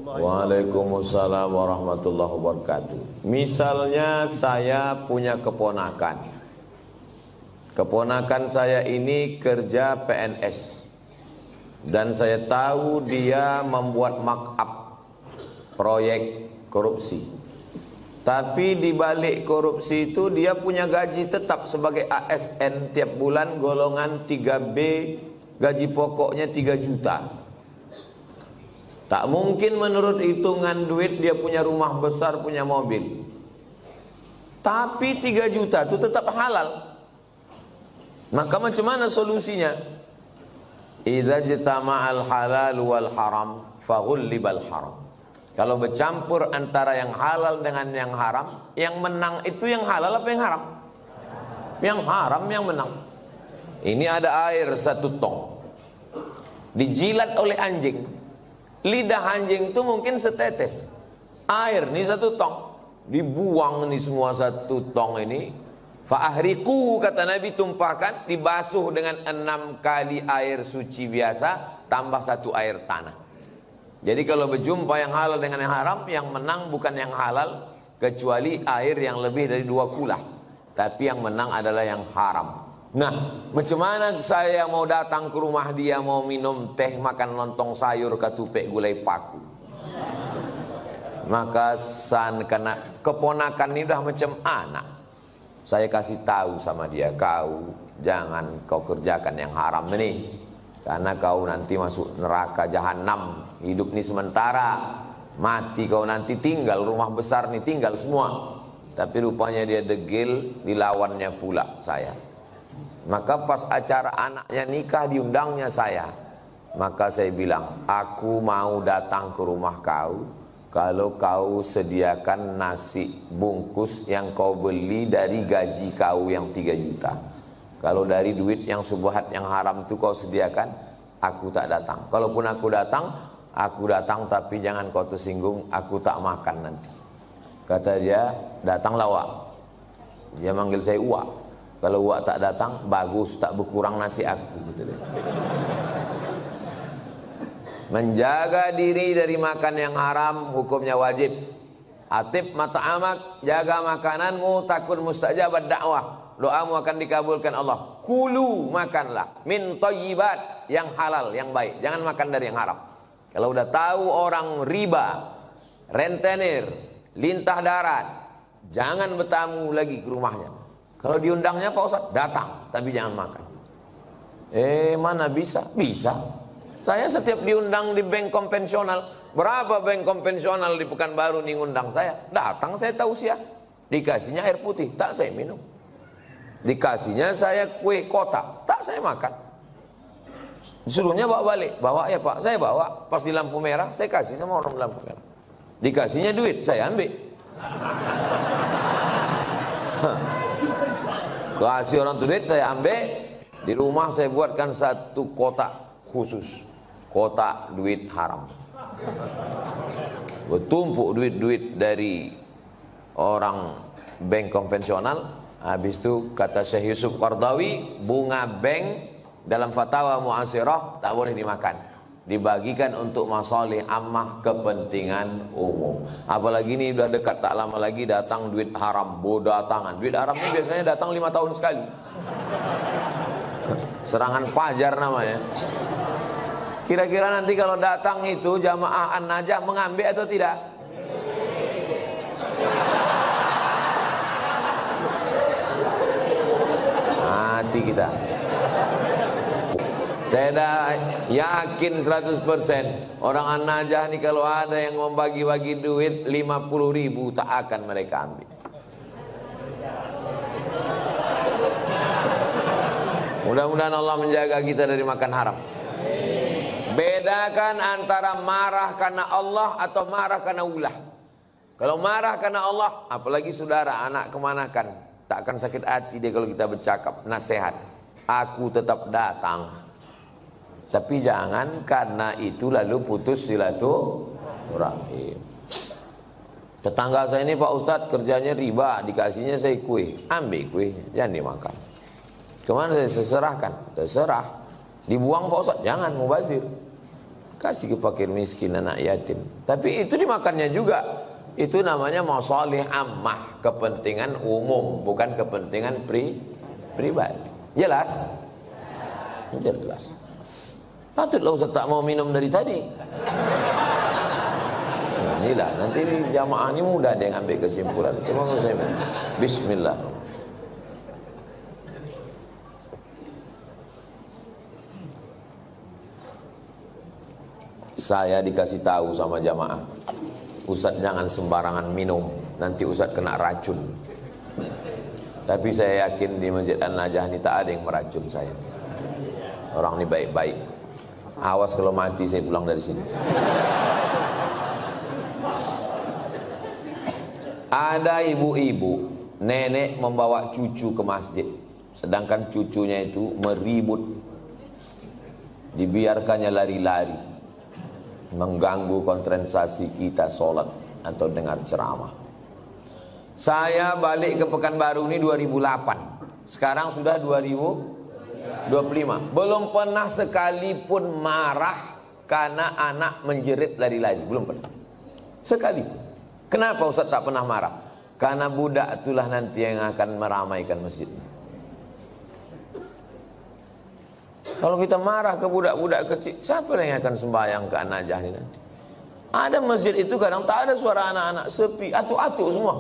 Waalaikumsalam warahmatullahi wabarakatuh. Misalnya saya punya keponakan. Keponakan saya ini kerja PNS. Dan saya tahu dia membuat markup proyek korupsi. Tapi di balik korupsi itu dia punya gaji tetap sebagai ASN tiap bulan golongan 3B, gaji pokoknya 3 juta. Tak mungkin menurut hitungan duit dia punya rumah besar, punya mobil. Tapi 3 juta itu tetap halal. Maka macam mana solusinya? Idza jitama'al halal wal haram faghullibal haram. Kalau bercampur antara yang halal dengan yang haram, yang menang itu yang halal apa yang haram? Yang haram yang menang. Ini ada air 1 tong. Dijilat oleh anjing. Lidah anjing itu mungkin setetes. Air nih 1 tong. Dibuang nih semua 1 tong ini. Fa'ahriku, kata Nabi, tumpahkan, dibasuh dengan 6 kali air suci biasa, tambah 1 air tanah. Jadi kalau berjumpa yang halal dengan yang haram, yang menang bukan yang halal, kecuali air yang lebih dari 2 kulah. Tapi yang menang adalah yang haram. Nah, macam mana saya mau datang ke rumah dia, mau minum teh, makan lontong sayur, ketupek gulai paku? Maka karena keponakan ini udah macam anak. Saya kasih tahu sama dia, kau jangan kau kerjakan yang haram ini, karena kau nanti masuk neraka jahanam. Hidup ini sementara, mati kau nanti tinggal rumah besar nih, tinggal semua. Tapi rupanya dia degil, dilawannya pula saya. Maka pas acara anaknya nikah diundangnya saya. Maka saya bilang, aku mau datang ke rumah kau kalau kau sediakan nasi bungkus yang kau beli dari gaji kau yang 3 juta. Kalau dari duit yang subhat yang haram itu kau sediakan, aku tak datang. Kalaupun aku datang tapi jangan kau tersinggung, aku tak makan nanti. Kata dia, datanglah Wak. Dia manggil saya Wak. Kalau Wak tak datang, bagus, tak berkurang nasi aku. Menjaga diri dari makan yang haram hukumnya wajib. Atib mata'amak, jaga makananmu, takun mustajabat dakwah, doamu akan dikabulkan Allah. Kulu, makanlah min thayyibat, yang halal, yang baik. Jangan makan dari yang haram. Kalau udah tahu orang riba, rentenir, lintah darat, jangan bertamu lagi ke rumahnya. Kalau diundangnya Pak Ustaz, datang, tapi jangan makan. Mana bisa? Bisa. Saya setiap diundang di bank konvensional, berapa bank konvensional di Pekanbaru nih ngundang saya, datang saya tausiah. Dikasihnya air putih, tak saya minum. Dikasihnya saya kue kotak, tak saya makan. Disuruhnya bawa balik, bawa ya Pak, saya bawa. Pas di lampu merah, saya kasih sama orang lampu merah. Dikasihnya duit, saya ambil. Kasih orang duit, saya ambil. Di rumah saya buatkan 1 kotak khusus, kotak duit haram. Bertumpuk duit-duit dari orang bank konvensional. Habis itu kata Syekh Yusuf Qardawi, bunga bank dalam fatwa mu'asirah tak boleh dimakan, dibagikan untuk masalih ammah, kepentingan umum. Apalagi ini udah dekat, tak lama lagi datang duit haram, datangan. Duit haram ini biasanya datang 5 tahun sekali. Serangan fajar namanya. Kira-kira nanti kalau datang itu jamaah An-Najah mengambil atau tidak? Mati kita. Saya dah yakin 100% orang An-Najah ni kalau ada yang membagi-bagi duit 50.000 tak akan mereka ambil. Mudah-mudahan Allah menjaga kita dari makan haram. Bedakan antara marah karena Allah atau marah karena ulah. Kalau marah karena Allah, apalagi saudara, anak kemanakan, tak akan sakit hati dia kalau kita bercakap nasihat. Aku tetap datang. Tapi jangan karena itu lalu putus silaturahim. Tetangga saya ini Pak Ustadz kerjanya riba, dikasihnya saya kue, ambil kuenya, jangan dimakan. Kemana saya serahkan? Terserah. Dibuang Pak Ustadz, jangan mubazir. kasih ke fakir miskin, anak yatim. Tapi itu dimakannya juga. Itu namanya masalih ammah, kepentingan umum, bukan kepentingan pribadi. Jelas? Jelas. Patutlah Ustaz tak mau minum dari tadi. Nah, inilah, nanti jamaah ini mudah dia ngambil kesimpulan. Cuma saya bismillah. Saya dikasih tahu sama jamaah, Ustaz jangan sembarangan minum, nanti Ustaz kena racun. Tapi saya yakin di Masjid An-Najah ini tak ada yang meracun saya. Orang ini baik-baik. Awas kalau mati saya pulang dari sini. Ada ibu-ibu, nenek membawa cucu ke masjid, sedangkan cucunya itu meribut, dibiarkannya lari-lari, mengganggu konsentrasi kita sholat atau dengar ceramah. Saya balik ke Pekanbaru ini 2008, sekarang sudah 2025. Belum pernah sekalipun marah karena anak menjerit lari-lari, belum pernah sekalipun. Kenapa Ustaz tak pernah marah? Karena budak itulah nanti yang akan meramaikan masjid. Kalau kita marah ke budak-budak kecil, siapa yang akan sembahyang ke An-Najah ini nanti? Ada masjid itu kadang tak ada suara anak-anak, sepi, atuk-atuk semua.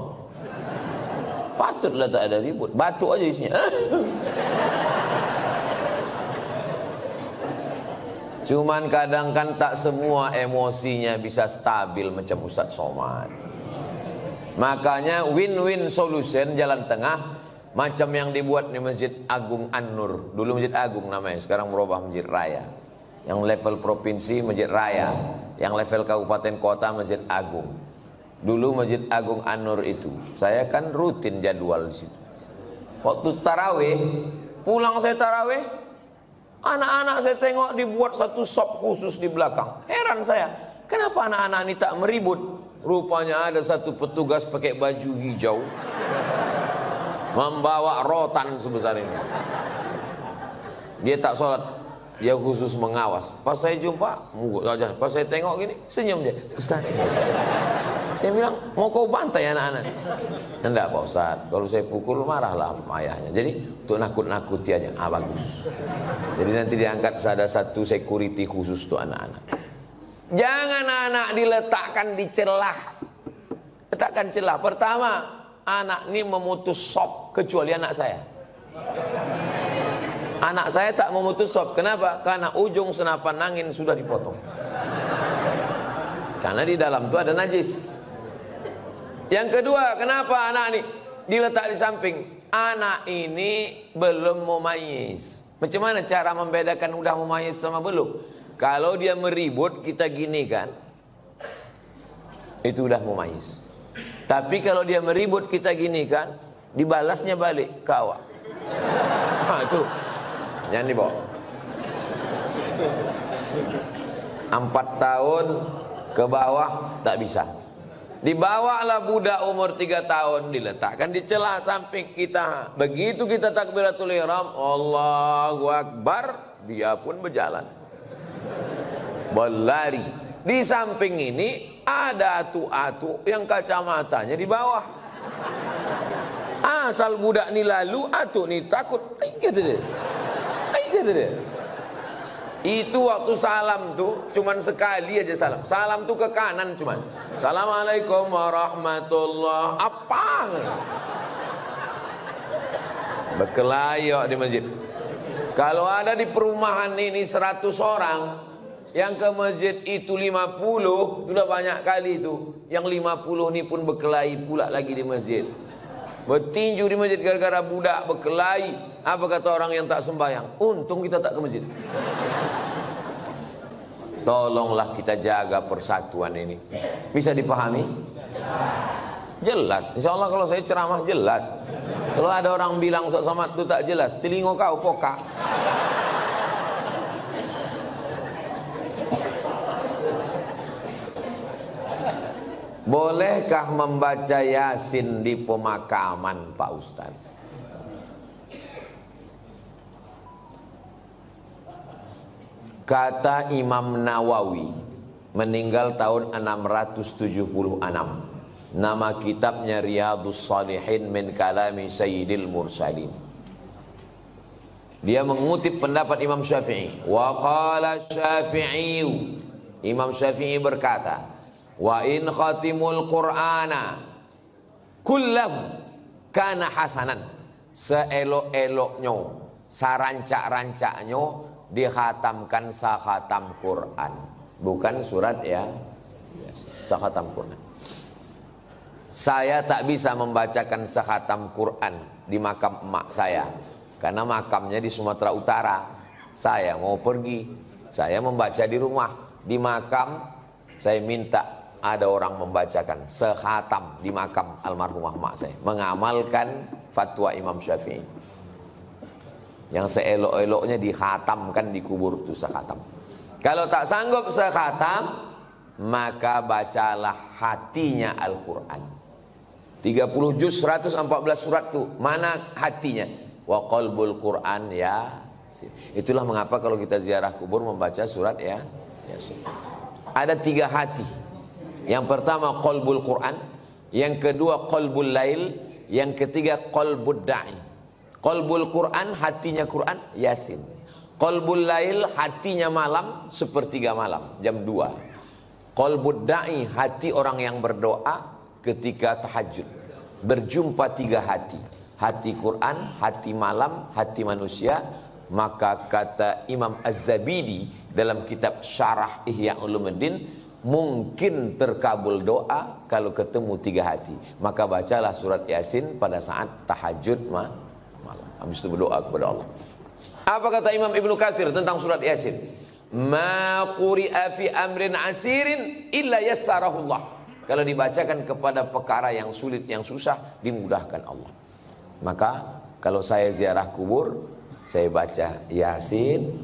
Patutlah tak ada ribut, batuk aja isinya. Cuman kadang kan tak semua emosinya bisa stabil macam Ustaz Somad. Makanya win-win solution, jalan tengah, macam yang dibuat di Masjid Agung An-Nur. Dulu Masjid Agung namanya, sekarang berubah Masjid Raya. Yang level provinsi Masjid Raya, yang level kabupaten kota Masjid Agung. Dulu Masjid Agung An-Nur itu, saya kan rutin jadwal di situ. Waktu tarawih, pulang saya tarawih, anak-anak saya tengok dibuat satu sop khusus di belakang. Heran saya, kenapa anak-anak ini tak meribut? Rupanya ada satu petugas pakai baju hijau, membawa rotan sebesar ini. Dia tak sholat, dia khusus mengawas. Pas saya jumpa, pas saya tengok gini, senyum dia. Ustaz, saya bilang, mau kau bantai anak-anak? Enggak Pak Ustaz, kalau saya pukul marahlah ayahnya. Jadi untuk nakut-nakuti aja. Bagus. Jadi nanti diangkat ada satu security khusus untuk anak-anak. Jangan anak diletakkan di celah. Letakkan celah. Pertama, anak ini memutus sop, kecuali anak saya. Anak saya tak memutus sop. Kenapa? Karena ujung senapan angin sudah dipotong. Karena di dalam itu ada najis. Yang kedua, kenapa anak ini diletak di samping? Anak ini belum mumayyiz. Macam mana cara membedakan udah mumayyiz sama belum? Kalau dia meribut, kita gini kan, itu udah mumayyiz. Tapi kalau dia meribut, kita gini kan, dibalasnya balik ke awak. Itu jangan dibawa. 4 tahun ke bawah tak bisa. Dibawalah budak umur 3 tahun, diletakkan di celah samping kita. Begitu kita takbiratul ihram, Allahu Akbar, dia pun berjalan, berlari. Di samping ini ada atu-atu yang kacamatanya di bawah. Asal budak ni lalu, atu ni takut. Kata dia. Kata dia. Itu waktu salam tuh cuman sekali aja salam. Salam tuh ke kanan cuman. Assalamualaikum warahmatullahi apa? Berkelayok di masjid. Kalau ada di perumahan ini 100 orang, yang ke masjid itu 50, sudah banyak kali itu. Yang 50 ini pun berkelahi pula lagi di masjid. Bertinju di masjid gara-gara budak berkelahi. Apa kata orang yang tak sembahyang? Untung kita tak ke masjid. Tolonglah kita jaga persatuan ini. Bisa dipahami? Jelas. Insya Allah kalau saya ceramah jelas. Kalau ada orang bilang Ustaz Somad itu tak jelas, telinga kau pokak. Bolehkah membaca Yasin di pemakaman Pak Ustaz? Kata Imam Nawawi, meninggal tahun 676. Nama kitabnya Riyadhus Shalihin min kalami Sayyidil Mursalin. Dia mengutip pendapat Imam Syafi'i. Wa qala Syafi'i, Imam Syafi'i berkata, wa in khatimul Qur'ana kullahu kana hasanan. Seelok-eloknya, sarancak-rancaknya dikhatamkan sakhatam Quran. Bukan surat ya, sakhatam Quran. Saya tak bisa membacakan sakhatam Quran di makam emak saya, karena makamnya di Sumatera Utara. Saya mau pergi, saya membaca di rumah. Di makam saya minta ada orang membacakan sekhatam di makam almarhumah emak saya, mengamalkan fatwa Imam Syafi'i yang seelok-eloknya dikhatamkan di kubur itu sekhatam. Kalau tak sanggup sekhatam, maka bacalah hatinya Al-Quran. 30 juz 114 surat itu, mana hatinya? Wa qalbul Quran ya. Itulah mengapa kalau kita ziarah kubur membaca surat ya Yasin. Ada 3 hati. Yang pertama qalbul Quran, yang kedua qalbul lail, yang ketiga qalbud da'i. Qalbul Quran hatinya Quran Yasin. Qalbul lail hatinya malam sepertiga malam jam 2. Qalbud da'i hati orang yang berdoa ketika tahajud. Berjumpa 3 hati. Hati Quran, hati malam, hati manusia. Maka kata Imam Az-Zabidi dalam kitab Syarah Ihya Ulumuddin, mungkin terkabul doa kalau ketemu 3 hati. Maka bacalah surat Yasin pada saat tahajud malam. Habis itu berdoa kepada Allah. Apa kata Imam Ibnu Katsir tentang surat Yasin? Ma quri'a fi amrin asirin illa yassarahullah. Kalau dibacakan kepada perkara yang sulit, yang susah, dimudahkan Allah. Maka kalau saya ziarah kubur, saya baca Yasin,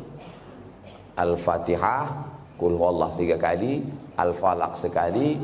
Al-Fatihah, Qul huwallahu 3 kali, Al-Falaq sekali,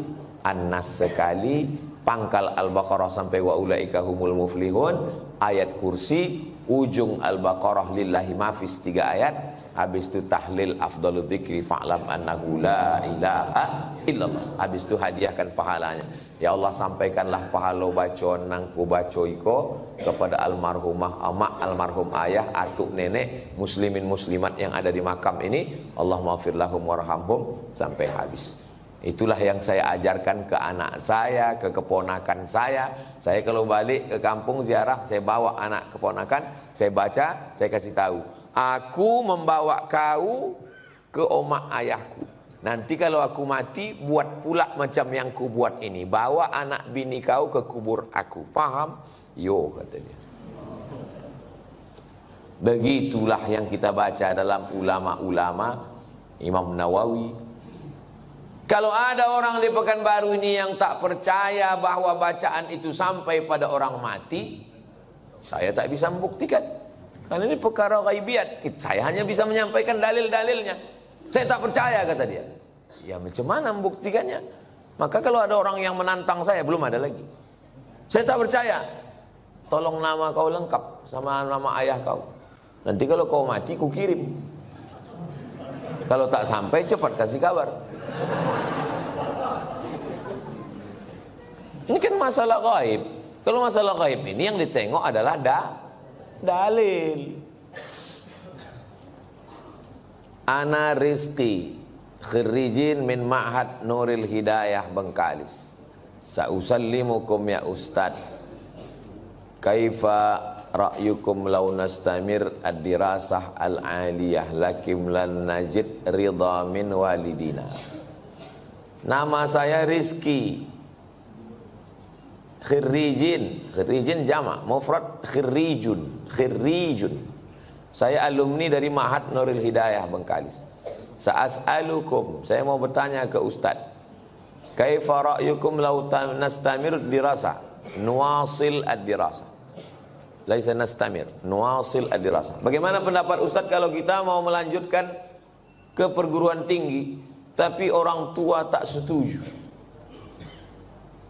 An-Nas sekali, pangkal Al-Baqarah sampai wa ulaika humul muflihun, ayat kursi, ujung Al-Baqarah lillahi mafis 3 ayat, habis itu tahlil afdalul dzikri fa'lam annahu la ilaha illallah. Habis itu hadiahkan pahalanya. Ya Allah, sampaikanlah pahala bacaan nang ku baca iko kepada almarhumah amak, almarhum ayah, atuk nenek, muslimin muslimat yang ada di makam ini. Allah maghfir lahum warhamhum sampai habis. Itulah yang saya ajarkan ke anak saya, ke keponakan saya. Saya kalau balik ke kampung ziarah, saya bawa anak keponakan, saya baca, saya kasih tahu. Aku membawa kau ke omak ayahku. Nanti kalau aku mati, buat pula macam yang ku buat ini. Bawa anak bini kau ke kubur aku. Paham? Yo, kata dia. Begitulah yang kita baca dalam ulama-ulama Imam Nawawi. Kalau ada orang di Pekanbaru ini yang tak percaya bahwa bacaan itu sampai pada orang mati, saya tak bisa membuktikan. Karena ini perkara ghaibiat. Saya hanya bisa menyampaikan dalil-dalilnya. Saya tak percaya, kata dia. Ya macam mana membuktikannya? Maka kalau ada orang yang menantang saya, belum ada lagi. Saya tak percaya. Tolong nama kau lengkap sama nama ayah kau. Nanti kalau kau mati, ku kirim. Kalau tak sampai, cepat kasih kabar. Ini kan masalah gaib. Kalau masalah gaib ini yang ditengok adalah dalil. Ana Rizki, khirijin min Ma'had Nuril Hidayah Bengkalis. Sa'usallimukum ya Ustaz. Kaifa ra'yukum law nastamir ad-dirasah al-aliyah lakim lan najid ridha min walidina. Nama saya Rizki. Khirijin jamak, mufrad khirijun. Saya alumni dari Ma'had Nuril Hidayah Bengkalis. Sa'as'alukum, saya mau bertanya ke Ustaz. Kaifa ra'yukum law nastamir dirasa? Nuwasil ad-dirasa. Laisa nastamir, nuwasil ad-dirasa. Bagaimana pendapat Ustaz kalau kita mau melanjutkan ke perguruan tinggi, tapi orang tua tak setuju?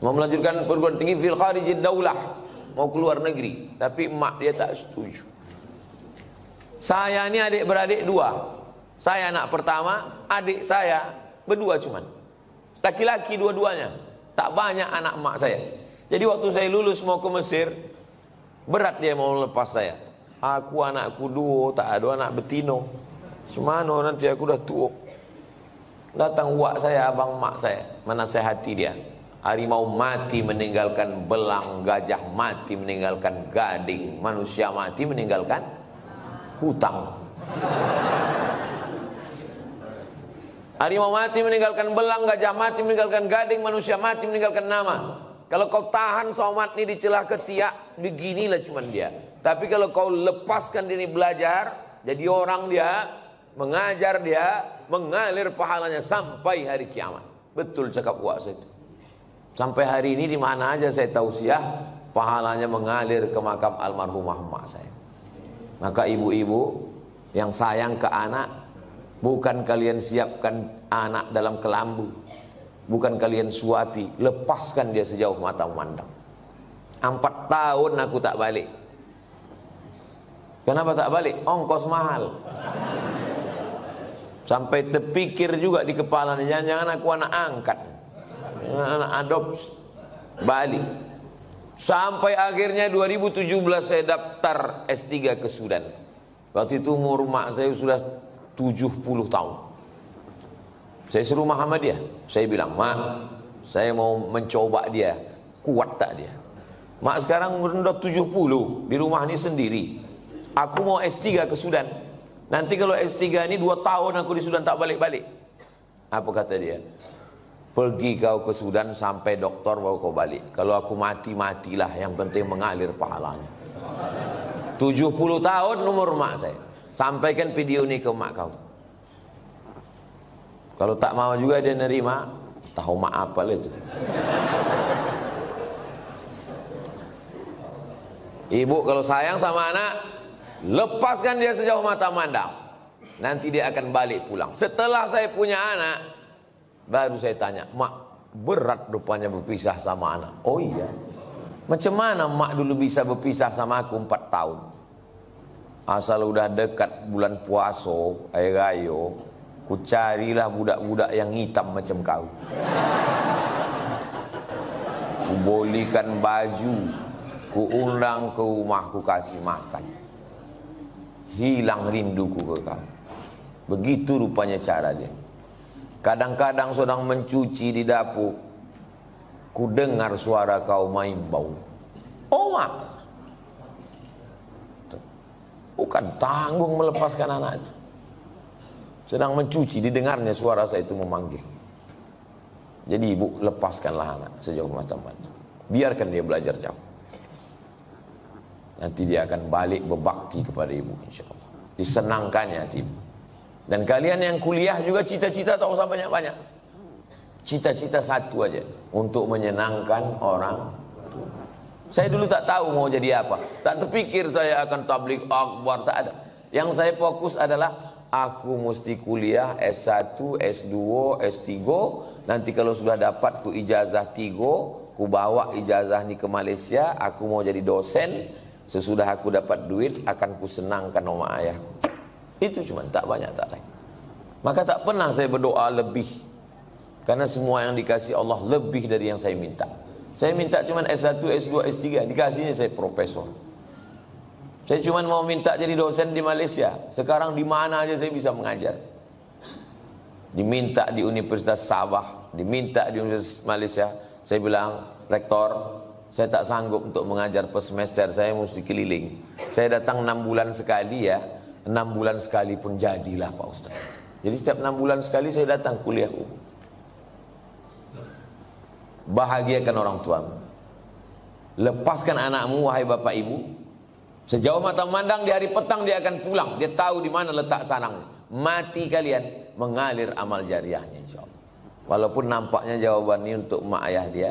Mau melanjutkan perguruan tinggi fil kharijid daulah, mau keluar negeri, tapi emak dia tak setuju. Saya ini adik beradik 2. Saya anak pertama, adik saya berdua cuman. Laki-laki dua-duanya. Tak banyak anak emak saya. Jadi waktu saya lulus mau ke Mesir, berat dia mau lepas saya. Aku anakku dua, tak ada anak betino. Semana nanti aku dah tua. Datang uak saya, abang mak saya, menasehati dia. Harimau mati meninggalkan belang, gajah mati meninggalkan gading, manusia mati meninggalkan hutang. Harimau mati meninggalkan belang, gajah mati meninggalkan gading, manusia mati meninggalkan nama. Kalau kau tahan somat ini di celah ketiak, beginilah cuman dia. Tapi kalau kau lepaskan diri belajar, jadi orang dia, mengajar dia, mengalir pahalanya sampai hari kiamat. Betul cakap uak saya itu. Sampai hari ini di mana aja saya tausiah, pahalanya mengalir ke makam almarhumah emak saya. Maka ibu-ibu yang sayang ke anak, bukan kalian siapkan anak dalam kelambu, bukan kalian suapi, lepaskan dia sejauh mata memandang. 4 tahun aku tak balik. Kenapa tak balik? Ongkos mahal. Sampai terpikir juga di kepala, jangan-jangan aku anak angkat, anak adopsi, balik. Sampai akhirnya 2017 saya daftar S3 ke Sudan. Waktu itu umur mak saya sudah 70 tahun. Saya suruh Muhammadiyah. Saya bilang, mak, saya mau mencoba dia, kuat tak dia? Mak sekarang umur 70, di rumah ini sendiri. Aku mau S3 ke Sudan. Nanti kalau S3 ini 2 tahun aku di Sudan tak balik-balik. Apa kata dia? Pergi kau ke Sudan sampai doktor baru kau balik. Kalau aku mati, matilah. Yang penting mengalir pahalanya. 70 tahun umur mak saya. Sampaikan video ini ke mak kau. Kalau tak mau juga dia nerima, tahu mak apa lah itu. Ibu kalau sayang sama anak, lepaskan dia sejauh mata mandang. Nanti dia akan balik pulang. Setelah saya punya anak, baru saya tanya, mak, berat rupanya berpisah sama anak. Oh iya. Macam mana mak dulu bisa berpisah sama aku 4 tahun? Asal udah dekat bulan puasa, air raya, ku carilah budak-budak yang hitam macam kau. Ku bolikan baju, ku undang ke rumah, ku kasih makan. Hilang rinduku ke kau. Begitu rupanya cara dia. Kadang-kadang sedang mencuci di dapur, ku dengar suara kau main bau. Oh mak, bukan tanggung melepaskan anak itu. Sedang mencuci, didengarnya suara saya itu memanggil. Jadi ibu, lepaskanlah anak sejauh mata-mata. Biarkan dia belajar jauh. Nanti dia akan balik berbakti kepada ibu, insya Allah. Disenangkannya hati ibu. Dan kalian yang kuliah juga cita-cita tak usah banyak-banyak. Cita-cita satu aja, untuk menyenangkan orang tua. Saya dulu tak tahu mau jadi apa. Tak terpikir saya akan tabligh akbar, tak ada. Yang saya fokus adalah aku mesti kuliah S1, S2, S3. Nanti kalau sudah dapat ku ijazah 3, ku bawa ijazah ni ke Malaysia. Aku mau jadi dosen. Sesudah aku dapat duit, akan ku senangkan oma ayahku. Itu cuma, tak banyak, tak lain. Maka tak pernah saya berdoa lebih. Karena semua yang dikasih Allah lebih dari yang saya minta. Saya minta cuma S1, S2, S3. Dikasihnya saya profesor. Saya cuma mau minta jadi dosen di Malaysia. Sekarang di mana aja saya bisa mengajar. Diminta di Universitas Sabah, diminta di Universitas Malaysia. Saya bilang, rektor, saya tak sanggup untuk mengajar per semester, saya mesti keliling. Saya datang 6 bulan sekali ya. 6 bulan sekali pun jadilah Pak Ustaz. Jadi setiap 6 bulan sekali saya datang kuliah. Bahagiakan orang tuamu. Lepaskan anakmu, wahai bapak ibu. Sejauh mata memandang, di hari petang dia akan pulang. Dia tahu di mana letak sarang. Mati kalian, mengalir amal jariahnya insya Allah. Walaupun nampaknya jawaban ini untuk mak ayah dia,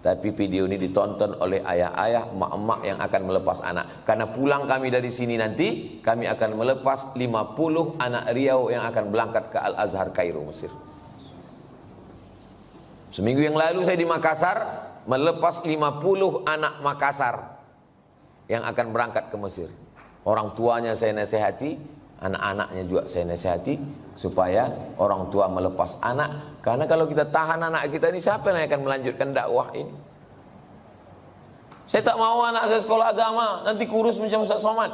tapi video ini ditonton oleh ayah-ayah, emak-emak yang akan melepas anak. Karena pulang kami dari sini nanti, kami akan melepas 50 anak Riau yang akan berangkat ke Al-Azhar Kairo, Mesir. Seminggu yang lalu saya di Makassar, melepas 50 anak Makassar yang akan berangkat ke Mesir. Orang tuanya saya nasihati, anak-anaknya juga saya nasihati, supaya orang tua melepas anak. Karena kalau kita tahan anak kita ini, siapa yang akan melanjutkan dakwah ini? Saya tak mau anak saya sekolah agama, nanti kurus macam Ustaz Somad.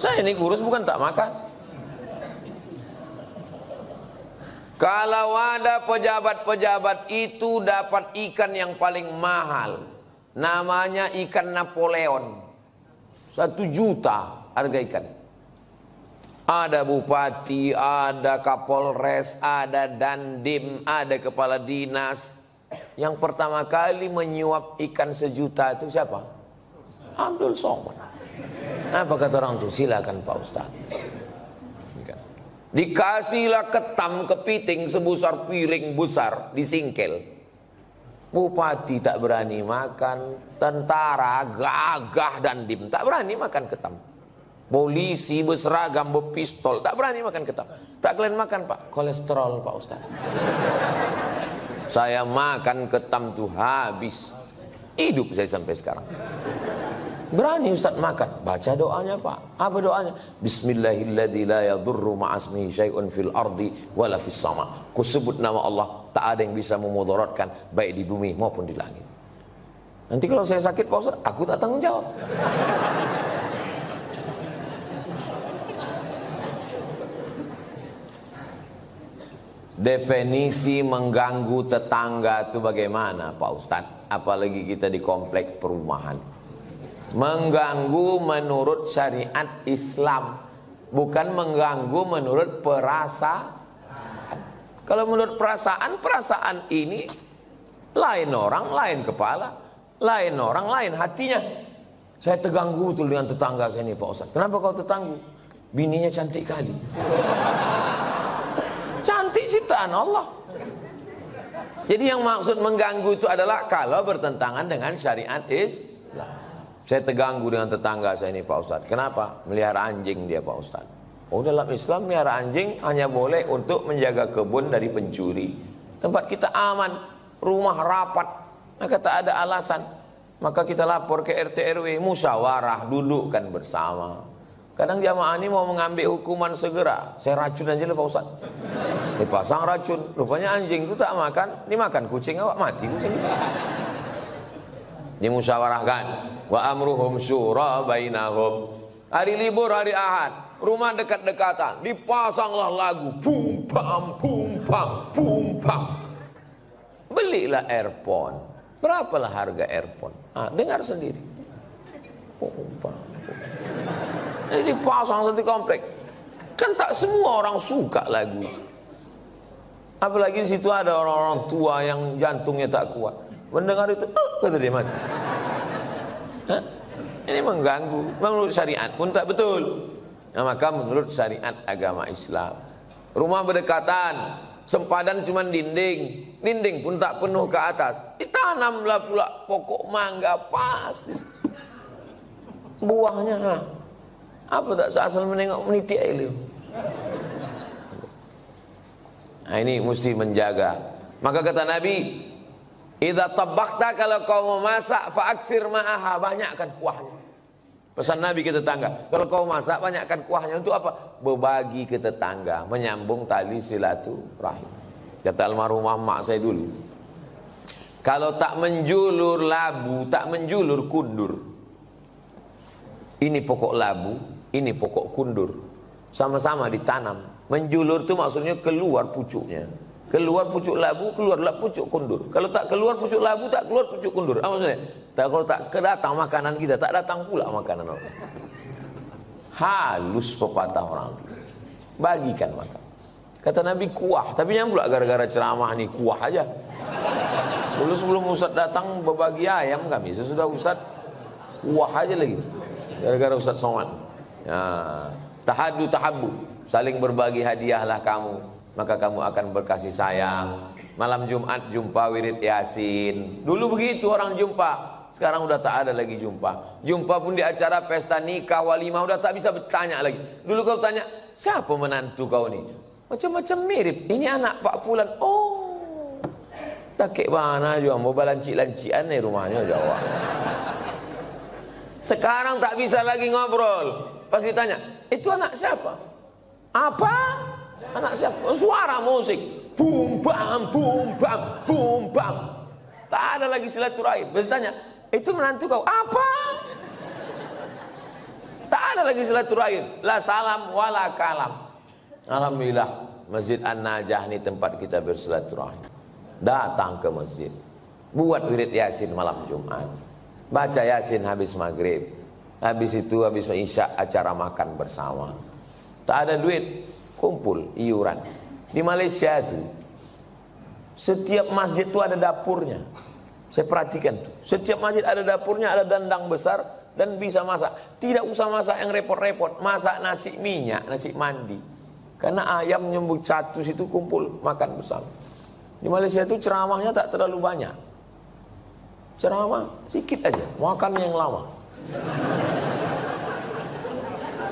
Saya ini kurus bukan tak makan. Kalau ada pejabat-pejabat itu dapat ikan yang paling mahal, namanya ikan Napoleon, 1 juta harga ikan. Ada bupati, ada kapolres, ada dandim, ada kepala dinas. Yang pertama kali menyuap ikan 1 juta itu siapa? Abdul Somad. Apa kata orang itu? Silakan Pak Ustaz. Dikasihlah ketam kepiting sebesar piring besar, disingkel. Bupati tak berani makan, tentara gagah dandim tak berani makan ketam. Polisi berseragam berpistol tak berani makan ketam. Tak kalian makan Pak, kolesterol Pak Ustaz. Saya makan ketam tuh habis. Hidup saya sampai sekarang. Berani Ustaz makan. Baca doanya Pak. Apa doanya? Bismillahilladzi la yadurru ma'asmihi syai'un fil ardi wala fis sama. Ku sebut nama Allah, tak ada yang bisa memudaratkan baik di bumi maupun di langit. Nanti kalau saya sakit Pak Ustaz, aku tak tanggung jawab. Definisi mengganggu tetangga itu bagaimana Pak Ustaz? Apalagi kita di komplek perumahan. Mengganggu menurut syariat Islam, bukan mengganggu menurut perasaan. Kalau menurut perasaan, perasaan ini lain orang, lain kepala, lain orang, lain hatinya. Saya terganggu betul dengan tetangga saya ini Pak Ustaz. Kenapa kau terganggu? Bininya cantik kali. Cantik ciptaan Allah. Jadi yang maksud mengganggu itu adalah kalau bertentangan dengan syariat Islam. Saya terganggu dengan tetangga saya ini Pak Ustaz. Kenapa? Melihara anjing dia Pak Ustaz. Oh, dalam Islam melihara anjing hanya boleh untuk menjaga kebun dari pencuri. Tempat kita aman, rumah rapat, maka tak ada alasan. Maka kita lapor ke RT RW, musyawarah, dudukkan bersama. Kadang jamaah ini mau mengambil hukuman segera. Saya racun aja lah Pak Ustaz. Dipasang racun. Rupanya anjing itu tak makan. Dimakan kucing awak, mati kucing. Dimusyawarahkan. Wa amruhum syura bainahum. Hari libur, hari Ahad. Rumah dekat-dekatan. Dipasanglah lagu. Bum pam, bum pam, bum pam. Belilah earphone. Berapalah harga earphone? Dengar sendiri. Bum pam. Jadi dipasang satu komplek. Kan tak semua orang suka lagu itu. Apalagi di situ ada orang-orang tua yang jantungnya tak kuat. Mendengar itu, kata dia mati. Ini mengganggu. Menurut syariat pun tak betul. Nah, maka menurut syariat agama Islam, rumah berdekatan, sempadan cuma dinding, dinding pun tak penuh ke atas. Ditanamlah pula pokok mangga pas di situ. Buahnya apa tak asal menengok meniti air. Nah, ini mesti menjaga. Maka kata Nabi, idza tabakhta, kalau kau memasak fa'aksir ma'aha, banyakkan kuahnya. Pesan Nabi ke tetangga, kalau kau masak banyakkan kuahnya. Untuk apa? Berbagi ke tetangga, menyambung tali silaturahim. Kata almarhumah mak saya dulu, kalau tak menjulur labu, tak menjulur kundur. Ini pokok labu, ini pokok kundur, sama-sama ditanam. Menjulur itu maksudnya keluar pucuknya. Keluar pucuk labu, keluarlah pucuk kundur. Kalau tak keluar pucuk labu, tak keluar pucuk kundur. Apa maksudnya? Kalau tak kedatang makanan kita, tak datang pula makanan orang. Halus pepatah orang. Bagikan makan. Kata Nabi kuah, tapi yang pula gara-gara ceramah nih kuah aja. Dulu sebelum Ustaz datang berbagi ayam kami, sesudah Ustaz kuah aja lagi. Gara-gara Ustaz Somad. Ya, tahadu tahabu, saling berbagi hadiahlah kamu, maka kamu akan berkasih sayang. Malam Jumat jumpa wirid Yasin. Dulu begitu orang jumpa. Sekarang udah tak ada lagi jumpa. Jumpa pun di acara pesta nikah walimah udah tak bisa bertanya lagi. Dulu kau tanya, siapa menantu kau ni? Macam-macam mirip. Ini anak Pak Fulan. Oh, tak kek mana juga mau balancik-lancian nih rumahnya Jawa. Sekarang tak bisa lagi ngobrol. Pas ditanya, itu anak siapa? Apa? Anak siapa? Suara musik. Bum bam, bum bam, bum bam. Tak ada lagi silaturahim. Terus tanya, itu menantu kau? Apa? Tak ada lagi silaturahim. La salam wala kalam. Alhamdulillah, Masjid An-Najah ini tempat kita bersilaturahim. Datang ke masjid, buat wirid Yasin malam Jumat, baca Yasin habis maghrib, habis itu habis isya acara makan bersama. Tak ada duit, kumpul iuran. Di Malaysia itu setiap masjid itu ada dapurnya. Saya perhatikan tuh, setiap masjid ada dapurnya, ada dandang besar dan bisa masak. Tidak usah masak yang repot-repot, masak nasi minyak, nasi mandi. Karena ayam nyembut satu situ kumpul makan bersama. Di Malaysia itu ceramahnya tak terlalu banyak. Ceramah sedikit aja, makan yang lama.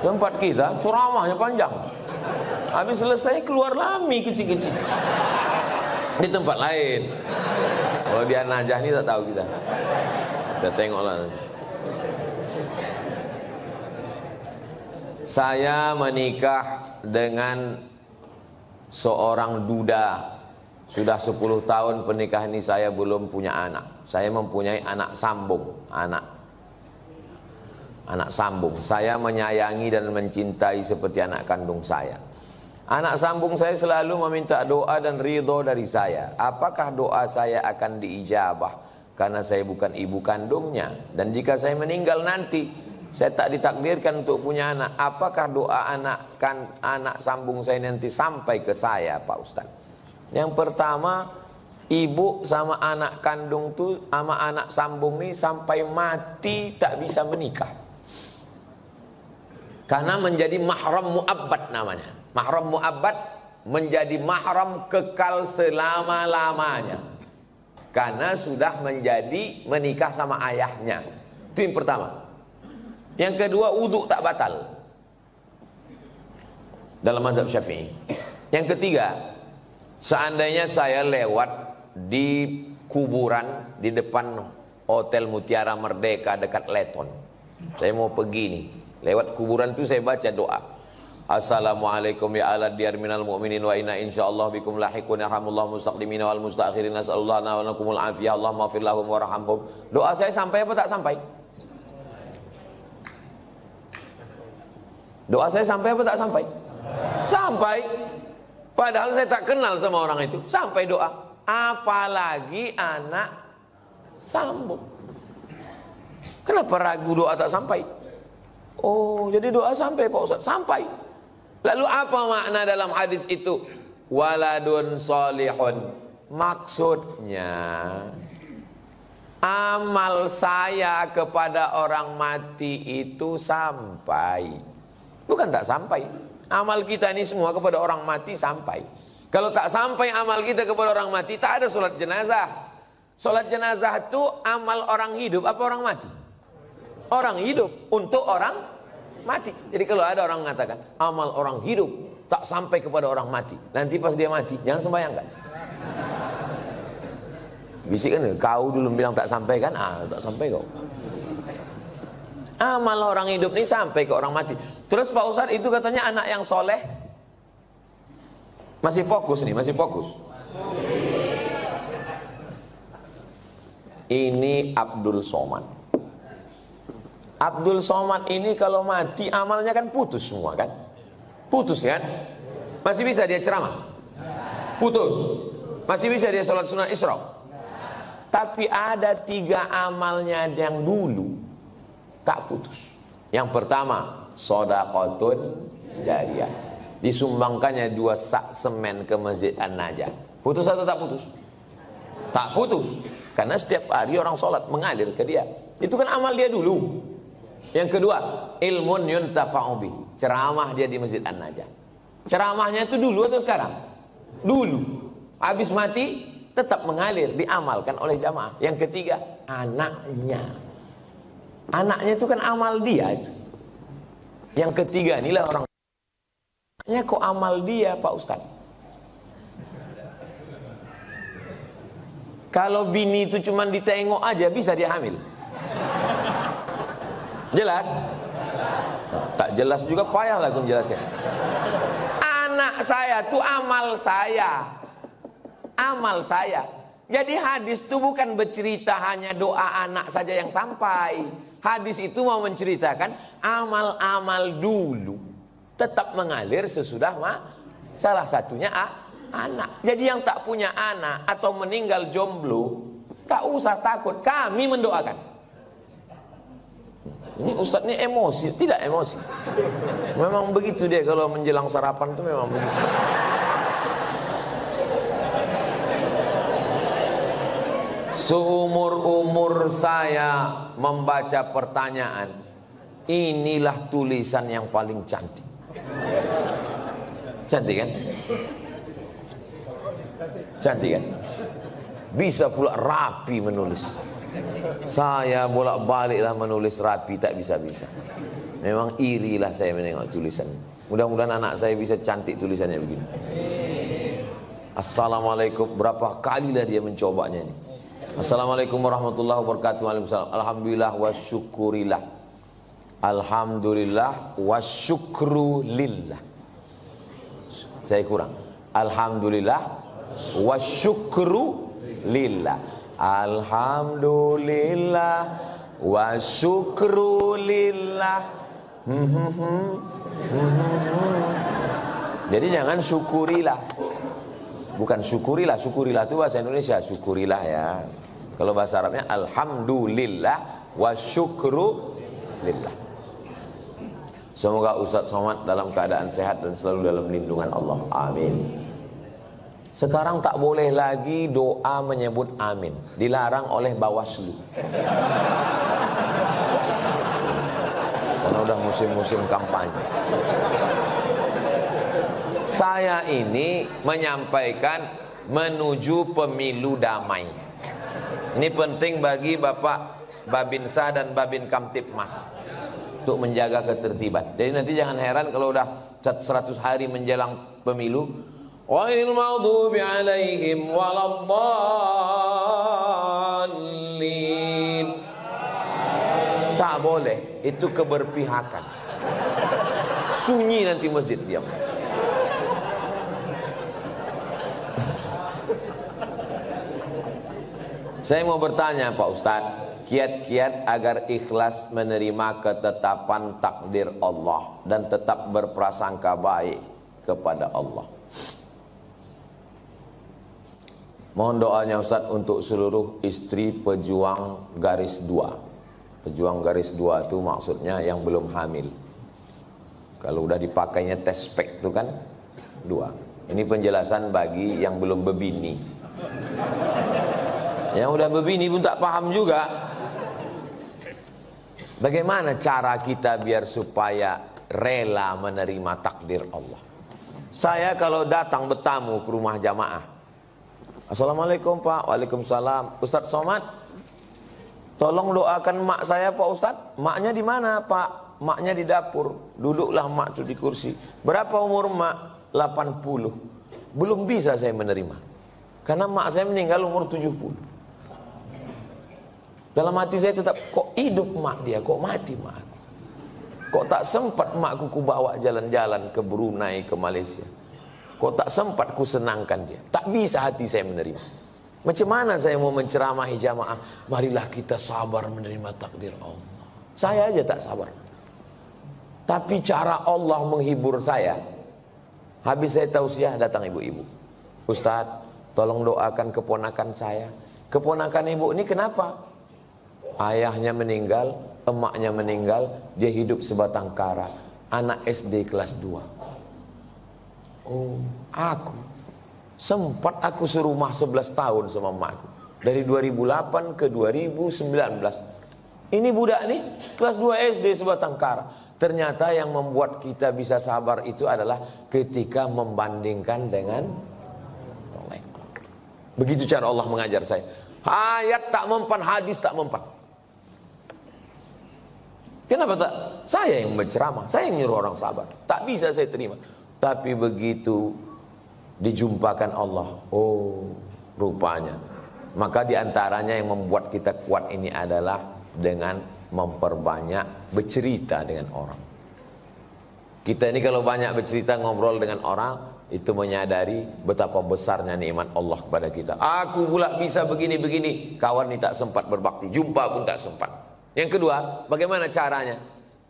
Tempat kita ceramahnya panjang. Habis selesai keluar lami kecil-kecil. Di tempat lain. Kalau di An-Najah ini tak tahu kita. Kita tengoklah. Saya menikah dengan seorang duda. Sudah 10 tahun pernikahan ini saya belum punya anak. Saya mempunyai anak sambung, anak sambung. Saya menyayangi dan mencintai seperti anak kandung saya. Anak sambung saya selalu meminta doa dan ridho dari saya. Apakah doa saya akan diijabah? Karena saya bukan ibu kandungnya. Dan jika saya meninggal nanti, saya tak ditakdirkan untuk punya anak. Apakah doa anak sambung saya nanti sampai ke saya, Pak Ustaz? Yang pertama, ibu sama anak kandung tuh sama anak sambung nih sampai mati tak bisa menikah. Karena menjadi mahram mu'abbad namanya. Mahram mu'abbad menjadi mahram kekal selama-lamanya. Karena sudah menjadi menikah sama ayahnya. Itu yang pertama. Yang kedua, wudu tak batal dalam mazhab Syafi'i. Yang ketiga, seandainya saya lewat di kuburan di depan Hotel Mutiara Merdeka dekat Leton, saya mau pergi nih, lewat kuburan itu saya baca doa, Assalamualaikum ya ala diyar minal mu'minin wa inna insyaallah bikum lahiqun yarhamullah mustaqdimina wal mustakhirin nas'alullah wa lakumul afiyah Allahumma fir lahum warhamhum. Doa saya sampai apa tak sampai? Doa saya sampai apa tak sampai? Sampai. Padahal saya tak kenal sama orang itu. Sampai doa. Apalagi anak sambung. Kenapa ragu doa tak sampai? Oh, jadi doa sampai Pak Ustaz. Sampai. Lalu apa makna dalam hadis itu? Waladun solihun. Maksudnya amal saya kepada orang mati itu sampai. Bukan tak sampai. Amal kita ini semua kepada orang mati sampai. Kalau tak sampai amal kita kepada orang mati, tak ada sholat jenazah. Sholat jenazah itu amal orang hidup apa orang mati? Orang hidup untuk orang mati. Jadi kalau ada orang mengatakan amal orang hidup tak sampai kepada orang mati, nanti pas dia mati jangan sembahyangkan. Bisik kan, kau dulu bilang tak sampai kan? Tak sampai kau. Amal orang hidup ini sampai ke orang mati. Terus Pak Ustadz itu katanya anak yang soleh. Masih fokus nih, masih fokus. Ini Abdul Somad. Abdul Somad ini kalau mati amalnya kan putus semua kan? Putus kan? Masih bisa dia ceramah? Putus. Masih bisa dia sholat sunnah Isra? Tapi ada 3 amalnya yang dulu tak putus. Yang pertama, shadaqatun jariyah. Disumbangkannya 2 sak semen ke Masjid An-Najah. Putus atau tak putus? Tak putus. Karena setiap hari orang sholat mengalir ke dia. Itu kan amal dia dulu. Yang kedua, ilmun yuntafa'u bih. Ceramah dia di Masjid An-Najah. Ceramahnya itu dulu atau sekarang? Dulu. Habis mati tetap mengalir, diamalkan oleh jamaah. Yang ketiga, anaknya. Anaknya itu kan amal dia itu. Yang ketiga inilah orang. Anaknya kok amal dia Pak Ustaz? Kalau bini itu cuma ditengok aja bisa dia hamil. Jelas? Tak jelas juga payah lah aku menjelaskan. Anak saya tuh amal saya. Amal saya. Jadi hadis itu bukan bercerita hanya doa anak saja yang sampai. Hadis itu mau menceritakan amal-amal dulu tetap mengalir sesudah salah satunya anak. Jadi yang tak punya anak atau meninggal jomblo, tak usah takut, kami mendoakan. Ini Ustadz ini emosi, tidak emosi. Memang begitu dia kalau menjelang sarapan itu memang begitu. Seumur-umur saya membaca pertanyaan, inilah tulisan yang paling cantik. Cantik kan? Cantik kan? Bisa pula rapi menulis. Saya bolak-baliklah menulis rapi, tak bisa-bisa. Memang irilah saya menengok tulisan. Mudah-mudahan anak saya bisa cantik tulisannya begini. Assalamualaikum, berapa kalilah dia mencobanya ini. Assalamualaikum warahmatullahi wabarakatuh. Waalaikumsalam. Alhamdulillah wa syukurillah. Alhamdulillah wa syukru lillah. Saya kurang. Alhamdulillah wa syukru lillah. Alhamdulillah wa syukru lillah. Jadi jangan syukurilah. Bukan syukurilah. Syukurilah itu bahasa Indonesia. Syukurilah ya. Kalau bahasa Arabnya alhamdulillah wa syukru lillah. Semoga Ustadz Somad dalam keadaan sehat dan selalu dalam lindungan Allah. Amin. Sekarang tak boleh lagi doa menyebut amin. Dilarang oleh Bawaslu. Karena udah musim-musim kampanye. Saya ini menyampaikan menuju pemilu damai. Ini penting bagi Bapak Babinsa dan Babin Kamtipmas untuk menjaga ketertiban. Jadi nanti jangan heran kalau udah 100 hari menjelang pemilu, ghairil maghdubi alaihim waladdallin. Tak boleh, itu keberpihakan. Sunyi nanti masjid, diam. Saya mau bertanya Pak Ustadz, kiat-kiat agar ikhlas menerima ketetapan takdir Allah dan tetap berprasangka baik kepada Allah. Mohon doanya Ustadz untuk seluruh istri pejuang garis 2. Pejuang garis 2 itu maksudnya yang belum hamil. Kalau udah dipakainya tes spek itu kan 2. Ini penjelasan bagi yang belum berbini. Yang udah berbini pun tak paham juga. Bagaimana cara kita biar supaya rela menerima takdir Allah? Saya kalau datang bertamu ke rumah jamaah, Assalamualaikum Pak. Waalaikumsalam. Ustadz Somad, tolong doakan mak saya Pak Ustadz. Maknya di mana Pak? Maknya di dapur. Duduklah mak itu di kursi. Berapa umur mak? 80. Belum bisa saya menerima. Karena mak saya meninggal umur 70. Dalam hati saya tetap, kok hidup mak dia, kok mati mak aku? Kok tak sempat makku ku bawa jalan-jalan ke Brunei, ke Malaysia? Kok tak sempat ku senangkan dia? Tak bisa hati saya menerima. Macam mana saya mau menceramahi jamaah? Marilah kita sabar menerima takdir Allah. Saya aja tak sabar. Tapi cara Allah menghibur saya. Habis saya tausiah datang ibu-ibu. Ustadz, tolong doakan keponakan saya. Keponakan ibu ini kenapa? Ayahnya meninggal, emaknya meninggal, dia hidup sebatang kara. Anak SD kelas 2. Oh, aku sempat aku serumah 11 tahun sama emakku. Dari 2008 ke 2019. Ini budak nih kelas 2 SD sebatang kara. Ternyata yang membuat kita bisa sabar itu adalah ketika membandingkan dengan orang lain. Begitu cara Allah mengajar saya. Ayat tak mempan, hadis tak mempan. Kenapa tak? Saya yang berceramah, saya yang nyuruh orang sabar. Tak bisa saya terima. Tapi begitu dijumpakan Allah, oh rupanya. Maka diantaranya yang membuat kita kuat ini adalah dengan memperbanyak bercerita dengan orang. Kita ini kalau banyak bercerita ngobrol dengan orang, itu menyadari betapa besarnya nikmat Allah kepada kita. Aku pula bisa begini-begini, kawan ini tak sempat berbakti, jumpa pun tak sempat. Yang kedua, bagaimana caranya?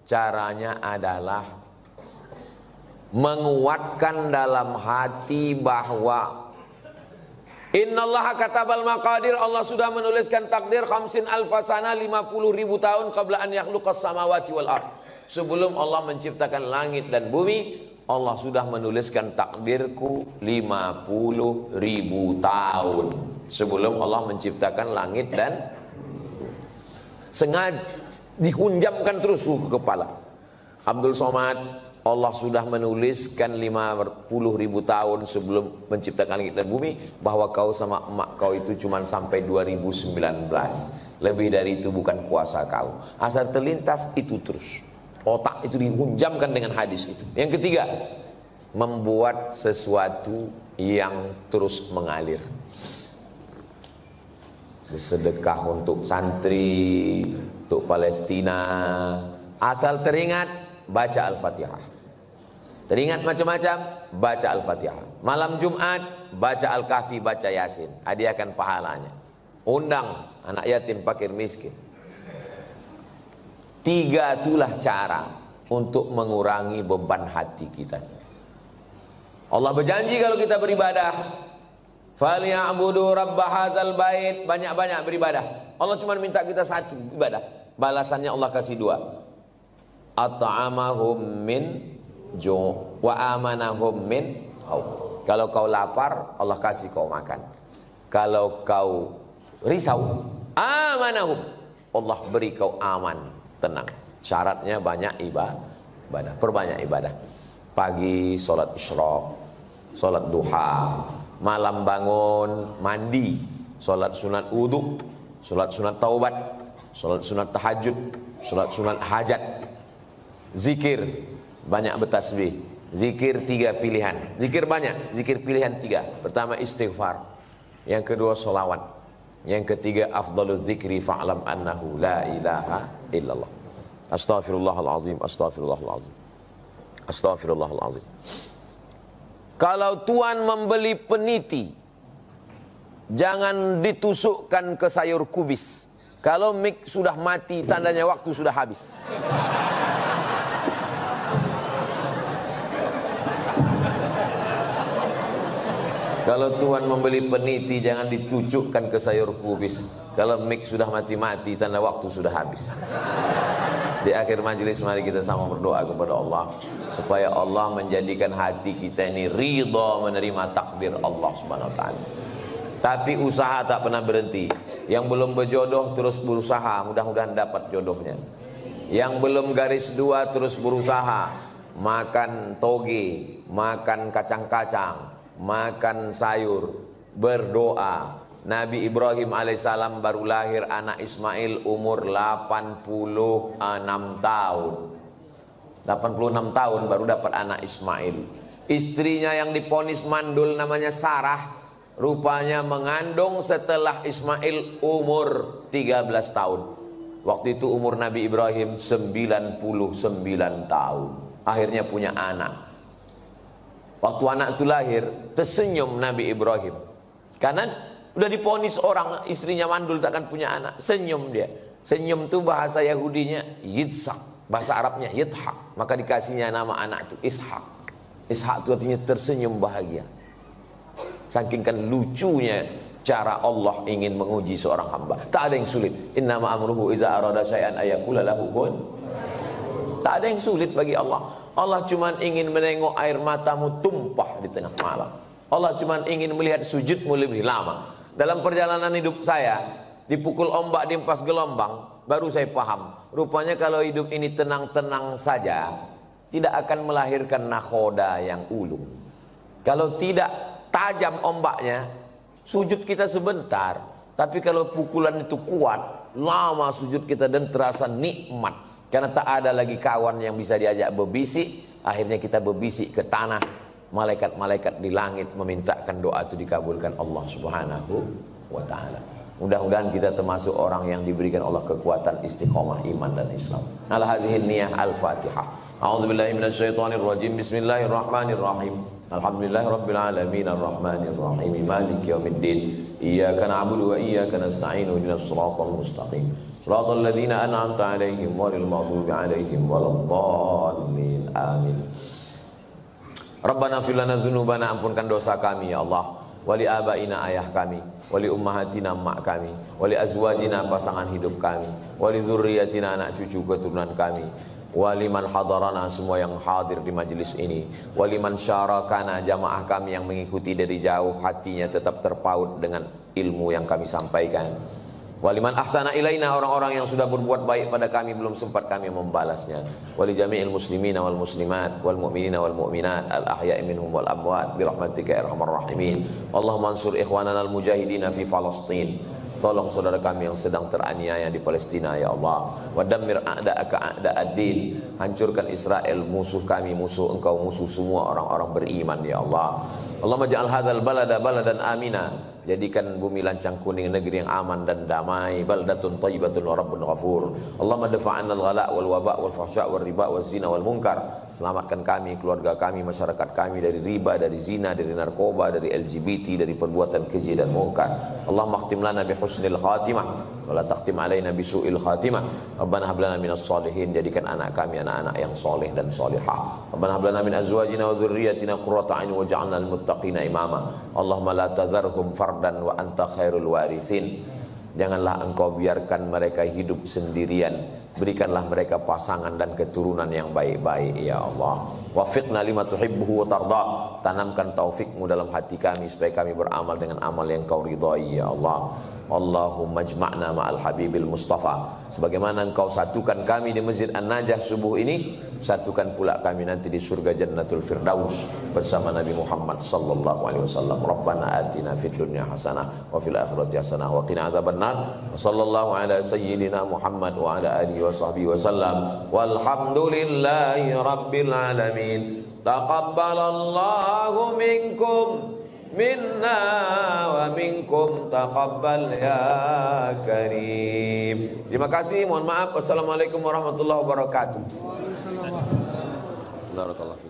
Caranya adalah menguatkan dalam hati bahwa innallaha katabal maqadir, Allah sudah menuliskan takdir 50 alfasana, 50.000 tahun qabla an yakhluqas samawati wal ard. Sebelum Allah menciptakan langit dan bumi, Allah sudah menuliskan takdirku 50.000 tahun sebelum Allah menciptakan langit dan sengaja dihunjamkan terus ke kepala. Abdul Somad, Allah sudah menuliskan 50.000 tahun sebelum menciptakan langit dan bumi bahwa kau sama emak kau itu cuma sampai 2019. Lebih dari itu bukan kuasa kau. Asal terlintas itu terus. Otak itu dihunjamkan dengan hadis itu. Yang ketiga, membuat sesuatu yang terus mengalir. Sedekah untuk santri, untuk Palestina. Asal teringat, baca Al-Fatihah. Teringat macam-macam, baca Al-Fatihah. Malam Jumat, baca Al-Kahfi, baca Yasin. Hadiahkan pahalanya. Undang anak yatim, fakir, miskin. 3 itulah cara untuk mengurangi beban hati kita. Allah berjanji kalau kita beribadah, falyabudu rabb hadzal bait, banyak-banyak beribadah. Allah cuma minta kita satu ibadah. Balasannya Allah kasih 2. At'amahum min ju' wa amanahum min khauf. Kalau kau lapar, Allah kasih kau makan. Kalau kau risau, amanahum, Allah beri kau aman, tenang. Syaratnya banyak ibadah, perbanyak ibadah. Pagi sholat isyraq, sholat duha, malam bangun mandi, sholat sunat wudu, sholat sunat taubat, sholat sunat tahajud, sholat sunat hajat, zikir, banyak bertasbih. Zikir 3 pilihan, zikir banyak, zikir pilihan 3. Pertama istighfar, yang kedua sholawat, yang ketiga afdalul zikri fa'lam annahu la ilaha illallah. Astaghfirullahalazim, astaghfirullahalazim, astaghfirullahalazim. Kalau tuan membeli peniti, jangan ditusukkan ke sayur kubis. Kalau mik sudah mati, tandanya waktu sudah habis. Kalau tuan membeli peniti, jangan dicucukkan ke sayur kubis. Kalau mik sudah mati-mati, tanda waktu sudah habis. Di akhir majelis mari kita sama berdoa kepada Allah supaya Allah menjadikan hati kita ini ridha menerima takdir Allah Subhanahu wa taala. Tapi usaha tak pernah berhenti. Yang belum berjodoh terus berusaha, mudah-mudahan dapat jodohnya. Yang belum garis 2 terus berusaha, makan toge, makan kacang-kacang, makan sayur, berdoa. Nabi Ibrahim alaihissalam baru lahir anak Ismail umur 86 tahun. 86 tahun baru dapat anak Ismail. Istrinya yang diponis mandul namanya Sarah, rupanya mengandung setelah Ismail umur 13 tahun. Waktu itu umur Nabi Ibrahim 99 tahun. Akhirnya punya anak. Waktu anak itu lahir, tersenyum Nabi Ibrahim. Karena udah diponis orang istrinya mandul takkan punya anak. Senyum dia. Senyum itu bahasa Yahudinya Yitzhak, bahasa Arabnya Yithak. Maka dikasihnya nama anak itu Ishak. Ishak itu artinya tersenyum bahagia. Saking kan lucunya cara Allah ingin menguji seorang hamba. Tak ada yang sulit. Innama amruhu iza arada syai'an ayakula lahu kun. Tak ada yang sulit bagi Allah. Allah cuma ingin menengok air matamu tumpah di tengah malam. Allah cuma ingin melihat sujudmu lebih lama. Dalam perjalanan hidup saya, dipukul ombak, diempas gelombang, baru saya paham. Rupanya kalau hidup ini tenang-tenang saja, tidak akan melahirkan nakhoda yang ulung. Kalau tidak tajam ombaknya, sujud kita sebentar. Tapi kalau pukulan itu kuat, lama sujud kita dan terasa nikmat. Karena tak ada lagi kawan yang bisa diajak berbisik. Akhirnya kita berbisik ke tanah. Malaikat-malaikat di langit memintakan doa itu dikabulkan Allah Subhanahu wa ta'ala. Mudah-mudahan kita termasuk orang yang diberikan Allah kekuatan istiqomah iman dan Islam. Al-hazihin niyah al-fatihah. A'udzubillahi minasyaitonirrajim. Bismillahirrahmanirrahim. Alhamdulillahirabbil alamin arrahmanir rahim maliki yaumiddin. Iyyaka na'budu wa iyyaka nasta'in ihdinas siratal mustaqim. Shiratal ladzina an'amta 'alaihim ghairil maghdubi 'alaihim waladdallin. Amin. Rabbana fir lana dzunubana, ampunkan dosa kami ya Allah. Wali abaina, ayah kami, wali ummahatina, mak kami, wali azwajina, pasangan hidup kami, wali dzurriyyatina, anak cucu keturunan kami, wali man hadarana, semua yang hadir di majelis ini, wali man syarakana, jamaah kami yang mengikuti dari jauh, hatinya tetap terpaut dengan ilmu yang kami sampaikan. Waliman ahsana ilaina, orang-orang yang sudah berbuat baik pada kami belum sempat kami membalasnya. Wali jami'il muslimina wal muslimat wal mu'minina wal mu'minat al ahya'i minhum wal amwat bi rahmatika ya arhamar rahimin. Allahumma ansur ikhwanana al mujahidina fi Palestin. Tolong saudara kami yang sedang teraniaya di Palestina ya Allah. Wa dammir a'da'aka a'da'ad-din. Hancurkan Israel, musuh kami, musuh engkau, musuh semua orang-orang beriman ya Allah. Allahumma ja'al hadzal balada baladan amina. Jadikan bumi Lancang Kuning negeri yang aman dan damai. Baldatun thayyibatun wa rabbun ghafur. Allahumma dafa'anna al-ghala' wal waba' wal fahsya' wal riba wal zina wal munkar. Selamatkan kami, keluarga kami, masyarakat kami dari riba, dari zina, dari narkoba, dari LGBT, dari perbuatan keji dan munkar. Allahumma khtim lana bi husnil khatimah wa la takhtim alaina bi su'il khatimah. Rabbana hab lana minas shalihin, jadikan anak kami anak-anak yang soleh dan solihah. Rabbana hab lana min azwajina wa dzurriyyatina qurrata a'yun waj'alna lil muttaqina imama. Allahumma la tadharhum dan wa anta khairul warisin. Janganlah engkau biarkan mereka hidup sendirian, berikanlah mereka pasangan dan keturunan yang baik-baik ya Allah. Wafiqna lima tuhibbuhu wa tarda. Tanamkan taufikmu dalam hati kami supaya kami beramal dengan amal yang kau ridhai ya Allah. Allahumma jma'na ma'al habibil mustafa. Sebagaimana engkau satukan kami di Masjid An-Najah subuh ini, satukan pula kami nanti di surga Jannatul Firdaus bersama Nabi Muhammad sallallahu alaihi wasallam. Rabbana atina fid dunya hasanah wa fil akhirati hasanah wa qina adzabannar. Sallallahu ala sayyidina Muhammad wa ala alihi wa sahbihi wasallam. Walhamdulillahi rabbil alamin. Taqabbalallahu minkum minna wa minkum taqabbal ya karim. Terima kasih, mohon maaf. Wassalamualaikum warahmatullahi wabarakatuh. Waalaikumsalam.